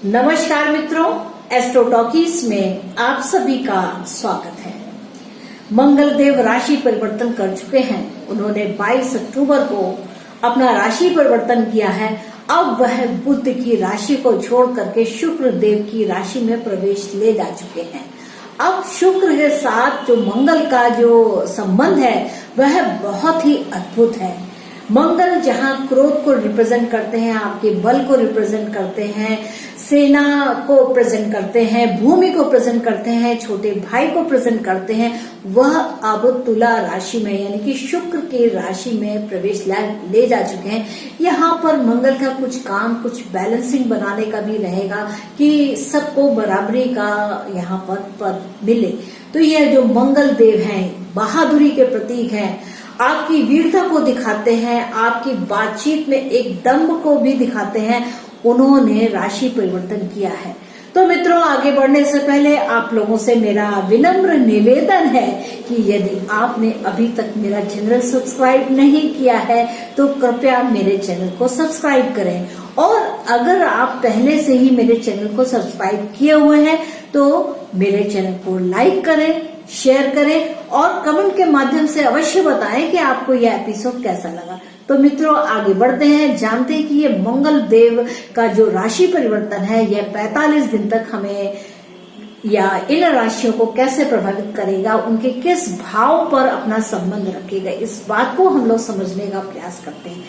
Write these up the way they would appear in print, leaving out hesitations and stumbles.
नमस्कार मित्रों, astro talkies में आप सभी का स्वागत है। मंगल देव राशि परिवर्तन कर चुके हैं। उन्होंने 22 अक्टूबर को अपना राशि परिवर्तन किया है। अब वह बुध की राशि को छोड़ करके शुक्र देव की राशि में प्रवेश ले जा चुके हैं। अब शुक्र के साथ जो मंगल का जो संबंध है वह बहुत ही अद्भुत है। मंगल जहां क्रोध को रिप्रेजेंट करते हैं, आपके बल को रिप्रेजेंट करते हैं, सेना को प्रेजेंट करते हैं, भूमि को प्रेजेंट करते हैं, छोटे भाई को प्रेजेंट करते हैं, वह अब तुला राशि में यानी कि शुक्र की राशि में प्रवेश ले जा चुके हैं। यहाँ पर मंगल का कुछ काम, कुछ बैलेंसिंग बनाने का भी रहेगा कि सबको बराबरी का यहाँ पर पद मिले। तो यह जो मंगल देव हैं, बहादुरी के प्रतीक हैं, आपकी वीरता को दिखाते हैं, आपकी बातचीत में एक दम्भ को भी दिखाते हैं। उन्होंने राशि परिवर्तन किया है। तो मित्रों, आगे बढ़ने से पहले आप लोगों से मेरा विनम्र निवेदन है कि यदि आपने अभी तक मेरा चैनल सब्सक्राइब नहीं किया है तो कृपया मेरे चैनल को सब्सक्राइब करें, और अगर आप पहले से ही मेरे चैनल को सब्सक्राइब किए हुए हैं तो मेरे चैनल को लाइक करें, शेयर करें और कमेंट के माध्यम से अवश्य बताएं कि आपको यह एपिसोड कैसा लगा। तो मित्रों, आगे बढ़ते हैं, जानते हैं कि ये मंगल देव का जो राशि परिवर्तन है यह 45 दिन तक हमें या इन राशियों को कैसे प्रभावित करेगा, उनके किस भाव पर अपना संबंध रखेगा, इस बात को हम लोग समझने का प्रयास करते हैं।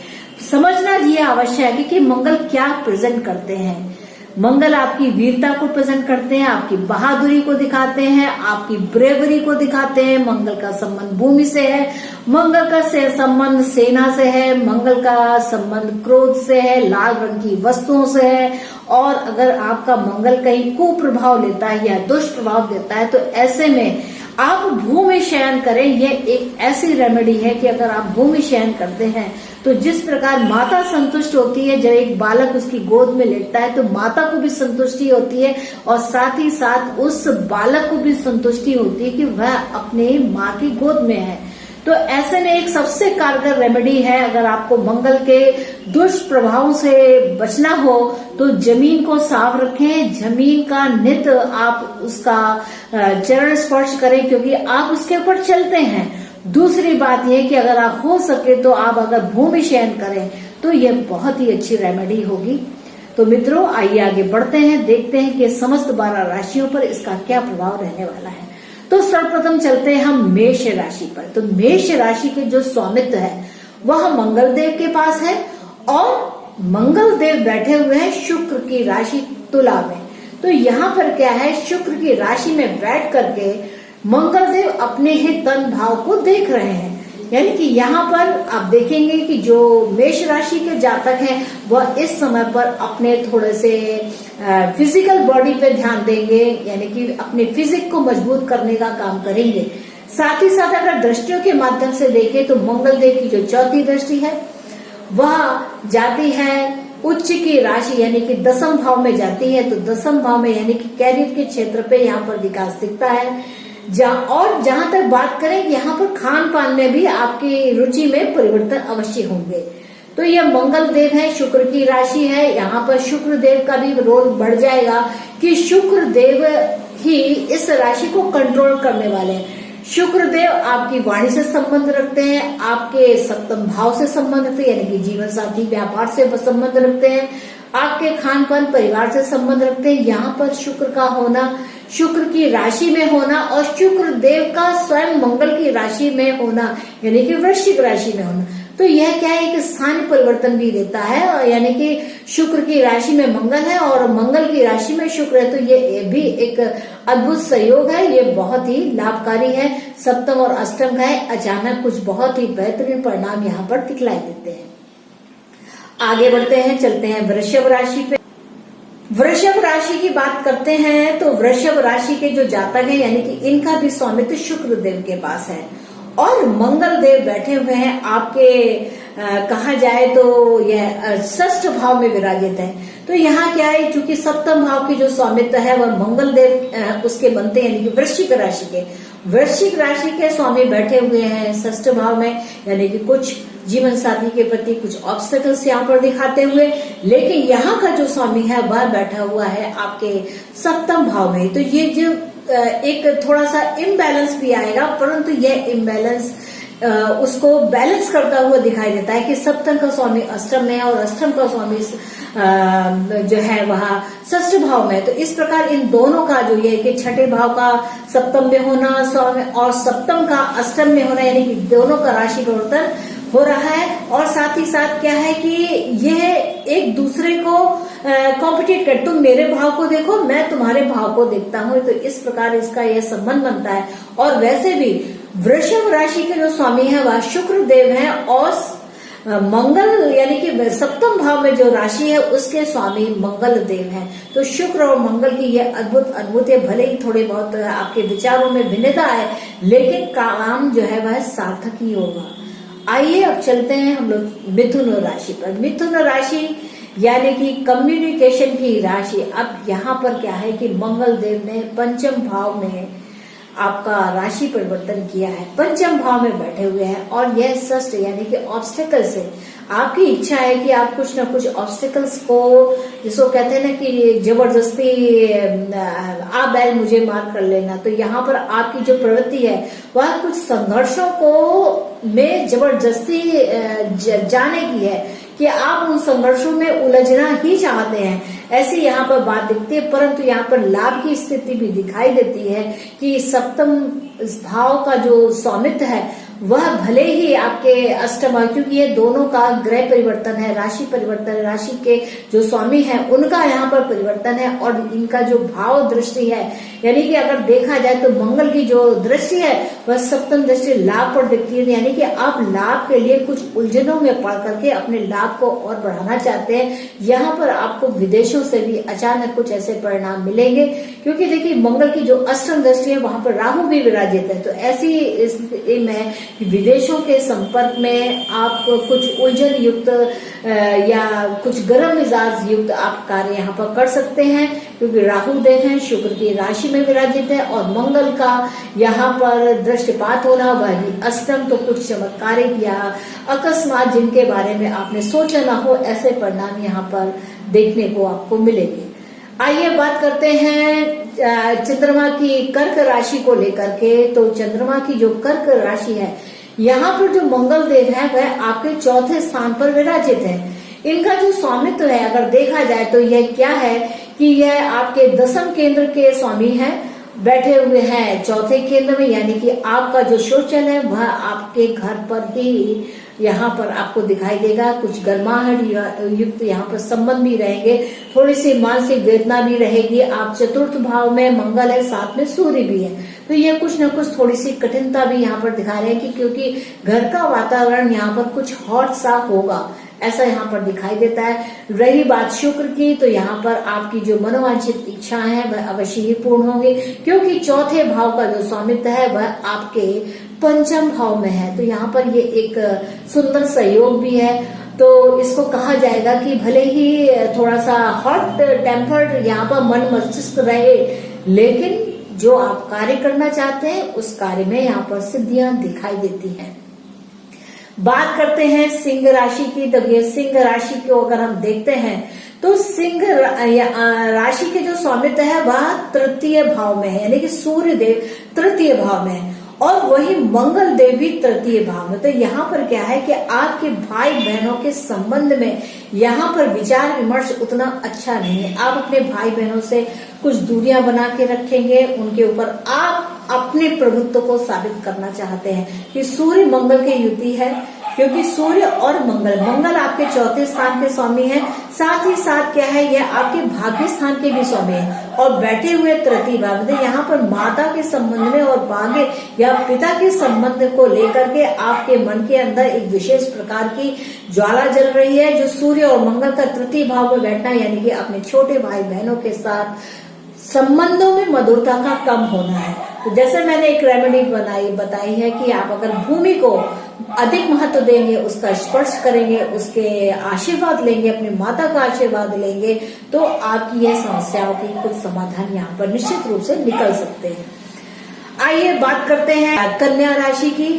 समझना ये आवश्यक है कि मंगल क्या प्रेजेंट करते हैं। मंगल आपकी वीरता को प्रेजेंट करते हैं, आपकी बहादुरी को दिखाते हैं, आपकी ब्रेवरी को दिखाते हैं। मंगल का संबंध भूमि से है, मंगल का संबंध सेना से है, मंगल का संबंध क्रोध से है, लाल रंग की वस्तुओं से है। और अगर आपका मंगल कहीं कुप्रभाव लेता है या दुष्प्रभाव देता है तो ऐसे में आप भूमि शयन करें। यह एक ऐसी रेमेडी है कि अगर आप भूमि शयन करते हैं तो जिस प्रकार माता संतुष्ट होती है, जब एक बालक उसकी गोद में लेटता है तो माता को भी संतुष्टि होती है और साथ ही साथ उस बालक को भी संतुष्टि होती है कि वह अपने माँ की गोद में है। तो ऐसे में एक सबसे कारगर रेमेडी है, अगर आपको मंगल के दुष्प्रभावों से बचना हो तो जमीन को साफ रखें, जमीन का नित आप उसका चरण स्पर्श करें क्योंकि आप उसके ऊपर चलते हैं। दूसरी बात यह कि अगर आप हो सके तो आप अगर भूमि शयन करें तो यह बहुत ही अच्छी रेमेडी होगी। तो मित्रों, आइए आगे बढ़ते हैं, देखते हैं कि समस्त 12 राशियों पर इसका क्या प्रभाव रहने वाला है। तो सर्वप्रथम चलते हैं हम मेष राशि पर। तो मेष राशि के जो स्वामित्व है वह मंगल देव के पास है और मंगल देव बैठे हुए हैं शुक्र की राशि तुला में। तो यहाँ पर क्या है, शुक्र की राशि में बैठ करके मंगल देव अपने ही तन भाव को देख रहे हैं। यानी कि यहाँ पर आप देखेंगे कि जो मेष राशि के जातक हैं वह इस समय पर अपने थोड़े से फिजिकल बॉडी पे ध्यान देंगे, यानी कि अपने फिजिक को मजबूत करने का काम करेंगे। साथ ही साथ अगर दृष्टियों के माध्यम से देखें तो मंगल देव की जो चौथी दृष्टि है वह जाती है उच्च की राशि यानी कि 10वें भाव में जाती है। तो 10वें भाव में यानी कि कैरियर के क्षेत्र पे यहाँ पर विकास दिखता है। जहां तक बात करें, यहाँ पर खान पान में भी आपकी रुचि में परिवर्तन अवश्य होंगे। तो यह मंगल देव है, शुक्र की राशि है, यहाँ पर शुक्र देव का भी रोल बढ़ जाएगा कि शुक्र देव ही इस राशि को कंट्रोल करने वाले हैं। शुक्र देव आपकी वाणी से संबंध रखते हैं, आपके सप्तम भाव से संबंध रखते हैं, यानी कि जीवन साथी व्यापार से संबंध रखते हैं, आपके खान पान परिवार से संबंध रखते हैं। यहाँ पर शुक्र का होना, शुक्र की राशि में होना और शुक्र देव का स्वयं मंगल की राशि में होना यानी कि वृश्चिक राशि में होना, तो यह क्या है, एक स्थानीय परिवर्तन भी देता है। यानी कि शुक्र की राशि में मंगल है और मंगल की राशि में शुक्र है, तो ये भी एक अद्भुत सहयोग है। ये बहुत ही लाभकारी है। सप्तम और अष्टम का है, अचानक कुछ बहुत ही बेहतरीन परिणाम यहाँ पर दिखलाई देते हैं। आगे बढ़ते हैं, चलते हैं वृषभ राशि पे। वृषभ राशि की बात करते हैं तो वृषभ राशि के जो जातक हैं यानी कि इनका भी स्वामित्व शुक्र देव के पास है और मंगल देव बैठे हुए हैं आपके कहा जाए तो यह 6ठ भाव में विराजित है। तो यहाँ क्या है, चूंकि सप्तम भाव की जो स्वामित्व है वह मंगल देव उसके बनते हैं, यानी कि वृश्चिक राशि के स्वामी बैठे हुए हैं 6ठ भाव में, यानी कि कुछ जीवन साथी के प्रति कुछ ऑब्स्टेकल्स यहाँ पर दिखाते हुए, लेकिन यहाँ का जो स्वामी है वह बैठा हुआ है आपके सप्तम भाव में। तो ये जो एक थोड़ा सा इम्बैलेंस भी आएगा, परंतु यह इम्बैलेंस उसको बैलेंस करता हुआ दिखाई देता है कि सप्तम का स्वामी अष्टम में है और अष्टम का स्वामी जो है वह षष्ठ भाव में। तो इस प्रकार इन दोनों का जो ये कि छठे भाव का सप्तम में होना और सप्तम का अष्टम में होना, यानी कि दोनों का राशि परिवर्तन हो रहा है। और साथ ही साथ क्या है कि यह एक दूसरे को कॉम्पिटिट कर, तुम मेरे भाव को देखो, मैं तुम्हारे भाव को देखता हूँ। तो इस प्रकार इसका यह संबंध बनता है। और वैसे भी वृषभ राशि के जो स्वामी है वह शुक्र देव है और मंगल यानी कि सप्तम भाव में जो राशि है उसके स्वामी मंगल देव हैं। तो शुक्र और मंगल की यह अद्भुत अद्भुत है। भले ही थोड़े बहुत आपके विचारों में भिन्नता है, लेकिन काम जो है वह सार्थक ही होगा। आइए अब चलते हैं हम लोग मिथुन राशि पर। मिथुन राशि यानी कि कम्युनिकेशन की राशि। अब यहाँ पर क्या है कि मंगल देव ने पंचम भाव में आपका राशि परिवर्तन किया है, पंचम भाव में बैठे हुए हैं और यह षष्ठ यानी कि ऑब्स्टेकल्स है। आपकी इच्छा है कि आप कुछ ना कुछ ऑब्स्टेकल्स को, जिसको कहते हैं ना कि जबरदस्ती आ बैल मुझे मार कर लेना, तो यहाँ पर आपकी जो प्रवृत्ति है वह कुछ संघर्षों को में जबरदस्ती जाने की है कि आप उन संघर्षों में उलझना ही चाहते हैं, ऐसी यहाँ पर बात दिखती है। परंतु यहाँ पर लाभ की स्थिति भी दिखाई देती है कि सप्तम भाव का जो स्वामित्व है वह भले ही आपके अष्टम, क्योंकि ये दोनों का ग्रह परिवर्तन है, राशि परिवर्तन है, राशि के जो स्वामी हैं उनका यहाँ पर परिवर्तन है और इनका जो भाव दृष्टि है, यानी कि अगर देखा जाए तो मंगल की जो दृष्टि है वह सप्तम दृष्टि लाभ पर दिखती है। यानी कि आप लाभ के लिए कुछ उलझनों में पड़ करके अपने लाभ को और बढ़ाना चाहते हैं। यहाँ पर आपको विदेशों से भी अचानक कुछ ऐसे परिणाम मिलेंगे, क्योंकि देखिए मंगल की जो अष्टम दृष्टि है वहां पर राहु भी विराजित है। तो ऐसी स्थिति में विदेशों के संपर्क में आप कुछ उलझन युक्त या कुछ गर्म मिजाज युक्त आप कार्य यहाँ पर कर सकते हैं, क्योंकि राहु देव है, शुक्र की राशि में विराजित है और मंगल का यहाँ पर दृष्टिपात होना वह भी अष्टम। तो कुछ चमत्कारिक या अकस्मात जिनके बारे में आपने सोचा ना हो, ऐसे परिणाम यहाँ पर देखने को आपको मिलेंगे। आइए बात करते हैं चंद्रमा की कर्क राशि को लेकर के। तो चंद्रमा की जो कर्क राशि है, यहाँ पर जो मंगल देव है वह आपके चौथे स्थान पर विराजित है। इनका जो स्वामित्व है अगर देखा जाए तो यह क्या है कि यह आपके दशम केंद्र के स्वामी हैं, बैठे हुए हैं चौथे केंद्र में, यानी कि आपका जो सोचन है वह आपके घर पर ही यहाँ पर आपको दिखाई देगा। कुछ गर्माहट युक्त यहाँ पर संबंध भी रहेंगे, थोड़ी सी मानसिक वेदना भी रहेगी। आप चतुर्थ भाव में मंगल है, साथ में सूर्य भी है, तो ये कुछ न कुछ थोड़ी सी कठिनता भी यहाँ पर दिखा रहे हैं कि क्योंकि घर का वातावरण यहाँ पर कुछ हॉट सा होगा, ऐसा यहाँ पर दिखाई देता है। रही बात शुक्र की, तो यहाँ पर आपकी जो मनोवांछित इच्छाएं हैं वह अवश्य ही पूर्ण होंगी, क्योंकि चौथे भाव का जो स्वामित्व है वह आपके पंचम भाव में है। तो यहाँ पर ये एक सुंदर सहयोग भी है। तो इसको कहा जाएगा कि भले ही थोड़ा सा हॉट टेम्पर्ड यहाँ पर मन मस्तिष्क रहे, लेकिन जो आप कार्य करना चाहते हैं उस कार्य में यहाँ पर सिद्धियां दिखाई देती हैं। बात करते हैं सिंह राशि की। तो ये सिंह राशि को अगर हम देखते हैं तो सिंह राशि के जो स्वामित्व है वह तृतीय भाव में है, यानी कि सूर्य देव तृतीय भाव में है और वही मंगल देव भी तृतीय भाव में। तो यहाँ पर क्या है कि आपके भाई बहनों के संबंध में यहाँ पर विचार विमर्श उतना अच्छा नहीं है। आप अपने भाई बहनों से कुछ दूरियां बना के रखेंगे, उनके ऊपर आप अपने प्रभुत्व को साबित करना चाहते हैं कि सूर्य मंगल की युति है, क्योंकि सूर्य और मंगल आपके चौथे स्थान के स्वामी हैं, साथ ही साथ क्या है यह आपके भाग्य स्थान के भी स्वामी हैं और बैठे हुए तृतीय भाव में। यहाँ पर माता के संबंध में और भाग्य या पिता के संबंध को लेकर के आपके मन के अंदर एक विशेष प्रकार की ज्वाला जल रही है, जो सूर्य और मंगल का तृतीय भाव में बैठना, यानी कि अपने छोटे भाई बहनों के साथ संबंधों में मधुरता का कम होना है। तो जैसे मैंने एक रेमेडी बताई है कि आप अगर भूमि को अधिक महत्व देंगे, उसका स्पर्श करेंगे, उसके आशीर्वाद लेंगे, अपनी माता का आशीर्वाद लेंगे, तो आपकी यह समस्याओं की कुछ समाधान यहाँ पर निश्चित रूप से निकल सकते हैं। आइए बात करते हैं कन्या राशि की।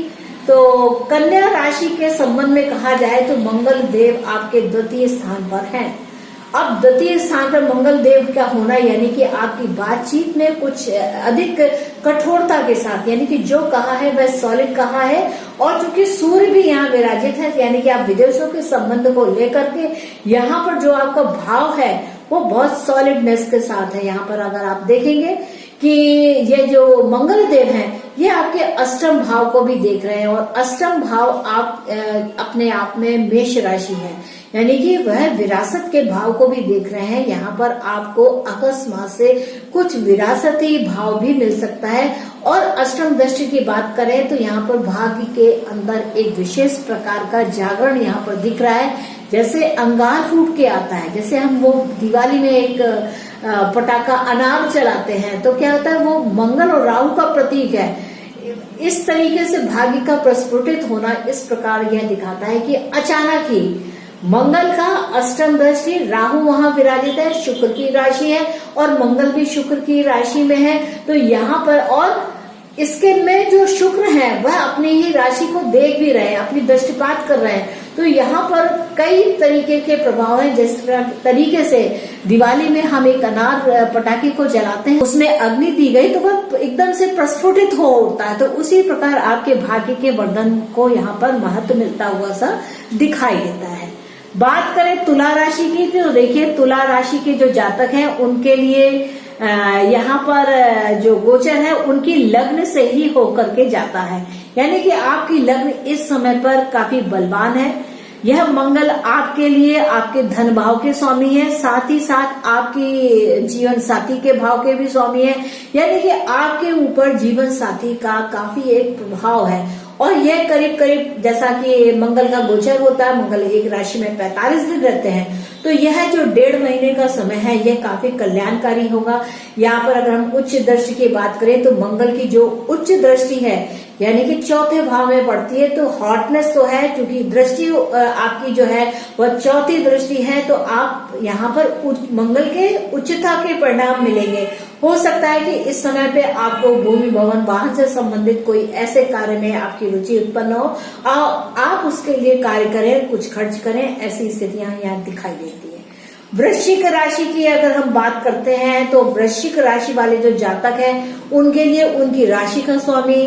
तो कन्या राशि के संबंध में कहा जाए तो मंगल देव आपके द्वितीय स्थान पर हैं। अब द्वितीय स्थान पर मंगल देव का होना यानी कि आपकी बातचीत में कुछ अधिक कठोरता के साथ, यानी कि जो कहा है वह सॉलिड कहा है। और चूंकि सूर्य भी यहाँ विराजित है, यानी कि आप विदेशों के संबंध को लेकर के यहाँ पर जो आपका भाव है वो बहुत सॉलिडनेस के साथ है। यहाँ पर अगर आप देखेंगे कि ये जो मंगल देव हैं ये आपके अष्टम भाव को भी देख रहे हैं, और अष्टम भाव आप अपने आप में मेष राशि है, यानी कि वह विरासत के भाव को भी देख रहे हैं। यहाँ पर आपको अकस्मात से कुछ विरासती भाव भी मिल सकता है। और अष्टम दृष्टि की बात करें तो यहाँ पर भाग्य के अंदर एक विशेष प्रकार का जागरण यहाँ पर दिख रहा है, जैसे अंगार फूट के आता है। जैसे हम वो दिवाली में एक पटाखा अनार चलाते हैं तो क्या होता है, वो मंगल और राहु का प्रतीक है। इस तरीके से भाग्य का प्रस्फुटित होना इस प्रकार यह दिखाता है कि अचानक ही मंगल का अष्टम दृष्टि, राहु वहां विराजित है, शुक्र की राशि है और मंगल भी शुक्र की राशि में है। तो यहाँ पर और इसके में जो शुक्र है वह अपनी ही राशि को देख भी रहे हैं, अपनी दृष्टिपात कर रहे हैं। तो यहाँ पर कई तरीके के प्रभाव हैं। जिस तरीके से दिवाली में हम एक अनार पटाखे को जलाते हैं, उसमें अग्नि दी गई तो वह एकदम से प्रस्फुटित हो उठता है। तो उसी प्रकार आपके भाग्य के वर्धन को यहाँ पर महत्व मिलता हुआ सा दिखाई देता है। बात करें तुला राशि की तो देखिए, तुला राशि के जो जातक हैं उनके लिए यहाँ पर जो गोचर है उनकी लग्न से ही होकर के जाता है, यानी कि आपकी लग्न इस समय पर काफी बलवान है। यह मंगल आपके लिए आपके धन भाव के स्वामी है, साथ ही साथ आपकी जीवन साथी के भाव के भी स्वामी है, यानी कि आपके ऊपर जीवन साथी का काफी एक प्रभाव है। और यह करीब करीब जैसा कि मंगल का गोचर होता है, मंगल एक राशि में 45 दिन रहते हैं, तो यह जो 1.5 महीने का समय है यह काफी कल्याणकारी होगा। यहाँ पर अगर हम उच्च दृष्टि की बात करें तो मंगल की जो उच्च दृष्टि है यानी कि चौथे भाव में पड़ती है, तो हॉटनेस तो है, क्योंकि दृष्टि आपकी जो है वह चौथी दृष्टि है। तो आप यहाँ पर मंगल के उच्चता के परिणाम मिलेंगे। हो सकता है कि इस समय पे आपको भूमि भवन वाहन से संबंधित कोई ऐसे कार्य में आपकी रुचि उत्पन्न हो, आप उसके लिए कार्य करें, कुछ खर्च करें, ऐसी स्थितियां यहाँ दिखाई देती है। वृश्चिक राशि की अगर हम बात करते हैं तो वृश्चिक राशि वाले जो जातक हैं उनके लिए उनकी राशि का स्वामी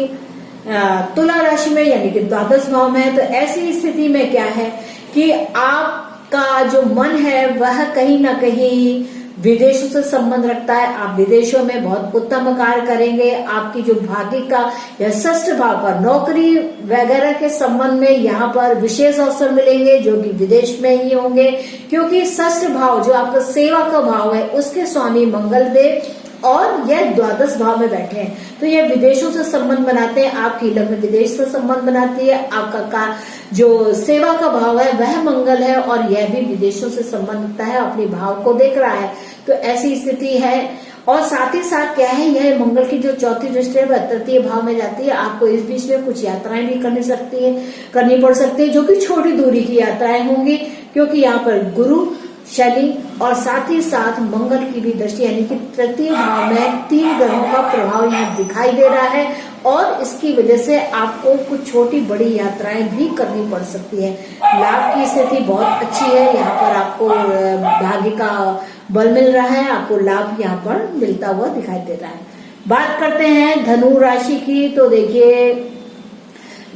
तुला राशि में यानी कि द्वादश भाव में है। तो ऐसी स्थिति में क्या है कि आपका जो मन है वह कहीं ना कहीं विदेशों से संबंध रखता है। आप विदेशों में बहुत उत्तम कार्य करेंगे। आपकी जो भाग्य का या षष्ठ भाव पर नौकरी वगैरह के संबंध में यहाँ पर विशेष अवसर मिलेंगे जो कि विदेश में ही होंगे, क्योंकि षष्ठ भाव जो आपका सेवा का भाव है उसके स्वामी मंगल देव और यह द्वादश भाव में बैठे हैं। तो यह विदेशों से संबंध बनाते हैं, आपकी लग्न विदेश से संबंध बनाती है। आपका जो सेवा का भाव है वह मंगल है और यह भी विदेशों से संबंध रखता है, अपने भाव को देख रहा है। तो ऐसी स्थिति है। और साथ ही साथ क्या है, यह मंगल की जो चौथी दृष्टि है वह तृतीय भाव में जाती है। आपको इस बीच में कुछ यात्राएं भी करनी पड़ सकती है, जो कि छोटी दूरी की यात्राएं होंगी, क्योंकि यहाँ पर गुरु, शनि और साथ ही साथ मंगल की भी दृष्टि यानी कि तृतीय भाव में 3 ग्रहों का प्रभाव यहाँ दिखाई दे रहा है। और इसकी वजह से आपको कुछ छोटी बड़ी यात्राएं भी करनी पड़ सकती है। लाभ की स्थिति बहुत अच्छी है, यहाँ पर आपको भाग्य का बल मिल रहा है, आपको लाभ यहाँ पर मिलता हुआ दिखाई दे रहा है। बात करते हैं धनु राशि की, तो देखिए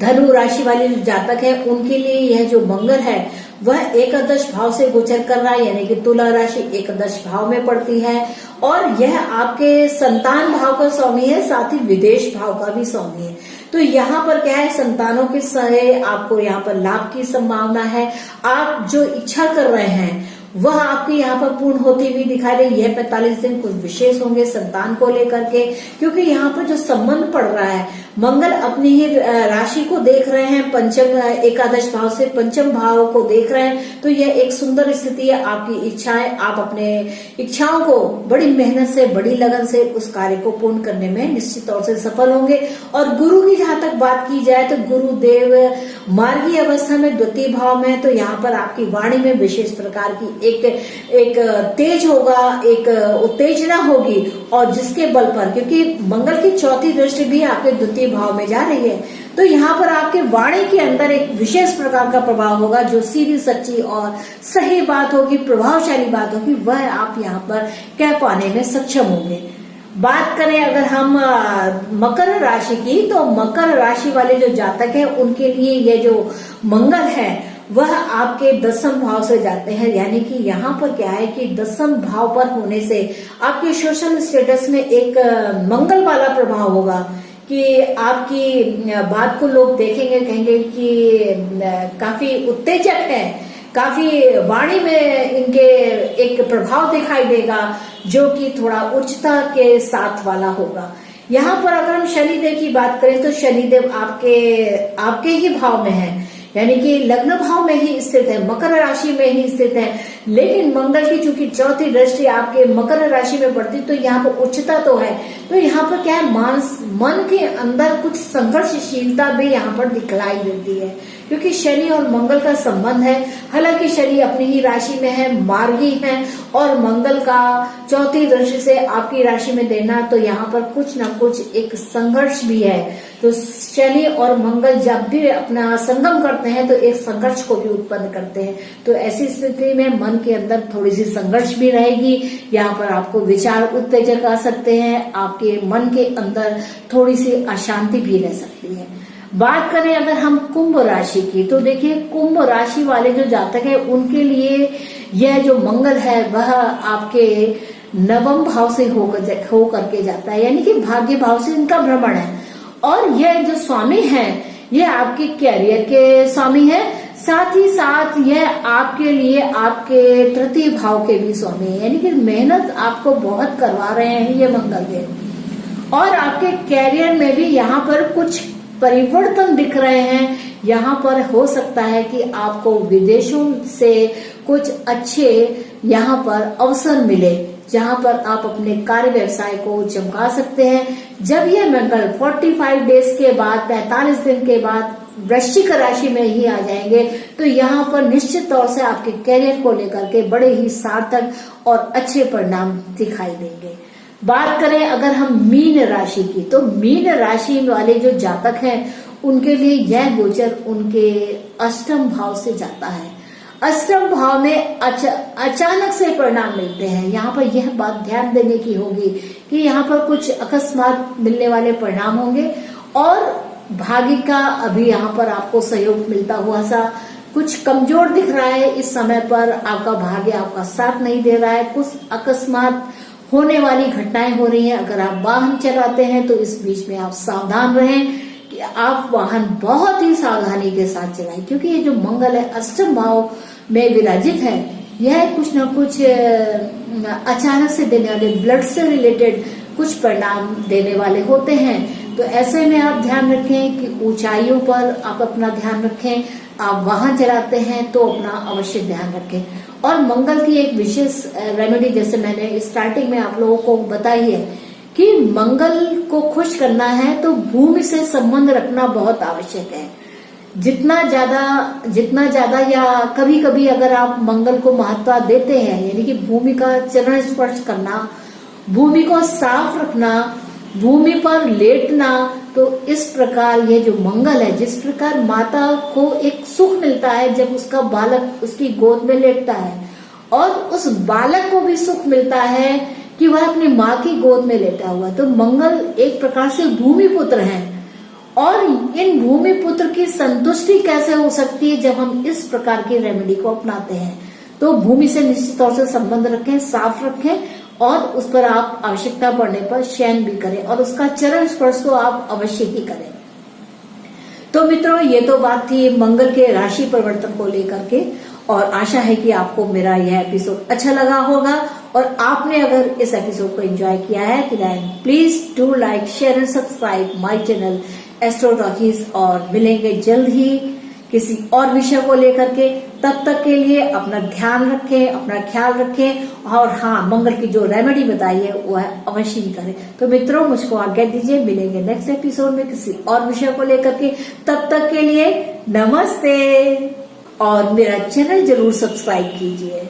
धनु राशि वाले जो जातक है उनके लिए यह जो मंगल है वह एकादश भाव से गोचर कर रहा है, यानी कि तुला राशि एकादश भाव में पड़ती है और यह आपके संतान भाव का स्वामी है, साथ ही विदेश भाव का भी स्वामी है। तो यहाँ पर क्या है, संतानों के सहे आपको यहाँ पर लाभ की संभावना है। आप जो इच्छा कर रहे हैं वह आपकी यहाँ पर पूर्ण होती हुई दिखाई रही है। 45 दिन कुछ विशेष होंगे संतान को लेकर के, क्योंकि यहाँ पर जो संबंध पड़ रहा है मंगल अपनी ही राशि को देख रहे हैं, पंचम एकादश भाव से पंचम भाव को देख रहे हैं। तो यह एक सुंदर स्थिति है। आपकी इच्छाएं, आप अपने इच्छाओं को बड़ी मेहनत से, बड़ी लगन से उस कार्य को पूर्ण करने में निश्चित तौर से सफल होंगे। और गुरु की जहां तक बात की जाए तो गुरुदेव मार्गी अवस्था में द्वितीय भाव में, तो यहाँ पर आपकी वाणी में विशेष प्रकार की एक तेज होगा, एक उत्तेजना होगी, और जिसके बल पर, क्योंकि मंगल की चौथी दृष्टि भी आपके द्वितीय भाव में जा रही है, तो यहाँ पर आपके वाणी के अंदर एक विशेष प्रकार का प्रभाव होगा, जो सीधी सच्ची और सही बात होगी, प्रभावशाली बात होगी, वह आप यहाँ पर कह पाने में सक्षम होंगे। बात करें अगर हम मकर राशि की, तो मकर राशि वाले जो जातक हैं उनके लिए ये जो मंगल है वह आपके 10वें भाव से जाते हैं। यानी कि यहाँ पर क्या है कि 10वें भाव पर होने से आपके सोशल स्टेटस में एक मंगल वाला प्रभाव होगा कि आपकी बात को लोग देखेंगे, कहेंगे कि काफी उत्तेजक है, काफी वाणी में इनके एक प्रभाव दिखाई देगा जो कि थोड़ा उच्चता के साथ वाला होगा। यहाँ पर अगर हम शनिदेव की बात करें तो शनिदेव आपके ही भाव में है, यानी कि लग्न भाव में ही स्थित है, मकर राशि में ही स्थित है। लेकिन मंगल की चूंकि चौथी दृष्टि आपके मकर राशि में पड़ती, तो यहाँ पर उच्चता तो है, तो यहाँ पर क्या है, मन के अंदर कुछ संघर्षशीलता भी यहाँ पर दिखलाई देती है, क्योंकि शनि और मंगल का संबंध है। हालांकि शनि अपनी ही राशि में है, मार्गी है, और मंगल का चौथी दृष्टि से आपकी राशि में देना, तो यहाँ पर कुछ ना कुछ एक संघर्ष भी है। तो शनि और मंगल जब भी अपना संगम करते हैं तो एक संघर्ष को भी उत्पन्न करते हैं। तो ऐसी स्थिति में मन के अंदर थोड़ी सी संघर्ष भी रहेगी। यहाँ पर आपको विचार उत्तेजक आ सकते हैं, आपके मन के अंदर थोड़ी सी अशांति भी रह सकती है। बात करें अगर हम कुंभ राशि की, तो देखिए कुंभ राशि वाले जो जातक है उनके लिए यह जो मंगल है वह आपके 9वें भाव से हो करके जाता है, यानी कि भाग्य भाव से इनका भ्रमण है। और यह जो स्वामी है यह आपके कैरियर के स्वामी है, साथ ही साथ यह आपके लिए आपके तृतीय भाव के भी स्वामी है, यानी कि मेहनत आपको बहुत करवा रहे हैं ये मंगल देव। और आपके कैरियर में भी यहाँ पर कुछ परिवर्तन दिख रहे हैं। यहाँ पर हो सकता है कि आपको विदेशों से कुछ अच्छे यहाँ पर अवसर मिले, जहाँ पर आप अपने कार्य व्यवसाय को चमका सकते हैं। जब यह मंगल 45 डेज के बाद, 45 दिन के बाद वृश्चिक राशि में ही आ जाएंगे, तो यहाँ पर निश्चित तौर से आपके कैरियर को लेकर के बड़े ही सार्थक और अच्छे परिणाम दिखाई देंगे। बात करें अगर हम मीन राशि की, तो मीन राशि वाले जो जातक हैं उनके लिए यह गोचर उनके 8वें भाव से जाता है। 8वें भाव में अचानक से परिणाम मिलते हैं। यहाँ पर यह बात ध्यान देने की होगी कि यहाँ पर कुछ अकस्मात मिलने वाले परिणाम होंगे, और भाग्य का अभी यहाँ पर आपको सहयोग मिलता हुआ सा कुछ कमजोर दिख रहा है। इस समय पर आपका भाग्य आपका साथ नहीं दे रहा है, कुछ अकस्मात होने वाली घटनाएं हो रही हैं। अगर आप वाहन चलाते हैं तो इस बीच में आप सावधान रहें कि आप वाहन बहुत ही सावधानी के साथ चलाएं, क्योंकि ये जो मंगल है 8वें भाव में विराजित है, यह कुछ न कुछ अचानक से देने वाले, ब्लड से रिलेटेड कुछ परिणाम देने वाले होते हैं। तो ऐसे में आप ध्यान रखें कि ऊंचाइयों पर आप अपना ध्यान रखें। आप वाहन चलाते हैं तो अपना अवश्य ध्यान रखें। और मंगल की एक विशेष रेमेडी, जैसे मैंने स्टार्टिंग में आप लोगों को बताई है कि मंगल को खुश करना है तो भूमि से संबंध रखना बहुत आवश्यक है। जितना ज्यादा या कभी कभी अगर आप मंगल को महत्व देते हैं, यानी कि भूमि का चरण स्पर्श करना, भूमि को साफ रखना, भूमि पर लेटना, तो इस प्रकार ये जो मंगल है, जिस प्रकार माता को एक सुख मिलता है जब उसका बालक उसकी गोद में लेटता है, और उस बालक को भी सुख मिलता है कि वह अपनी माँ की गोद में लेटा हुआ, तो मंगल एक प्रकार से भूमि पुत्र हैं। और इन भूमि पुत्र की संतुष्टि कैसे हो सकती है जब हम इस प्रकार की रेमेडी को अपनाते हैं। तो भूमि से निश्चित तौर से संबंध रखें, साफ रखें, और उस पर आप आवश्यकता पड़ने पर शयन भी करें, और उसका चरण स्पर्श तो आप अवश्य ही करें। तो मित्रों, ये तो बात थी मंगल के राशि परिवर्तन को लेकर के, और आशा है कि आपको मेरा यह एपिसोड अच्छा लगा होगा। और आपने अगर इस एपिसोड को एंजॉय किया है तो please do like, share and subscribe my channel astro talkies, और मिलेंगे जल्द ही किसी और विषय को लेकर के। तब तक के लिए अपना ध्यान रखें, अपना ख्याल रखें, और हाँ, मंगल की जो रेमेडी बताई है वह अवश्य ही करें। तो मित्रों, मुझको आज्ञा दीजिए, मिलेंगे नेक्स्ट एपिसोड में किसी और विषय को लेकर के। तब तक के लिए नमस्ते, और मेरा चैनल जरूर सब्सक्राइब कीजिए।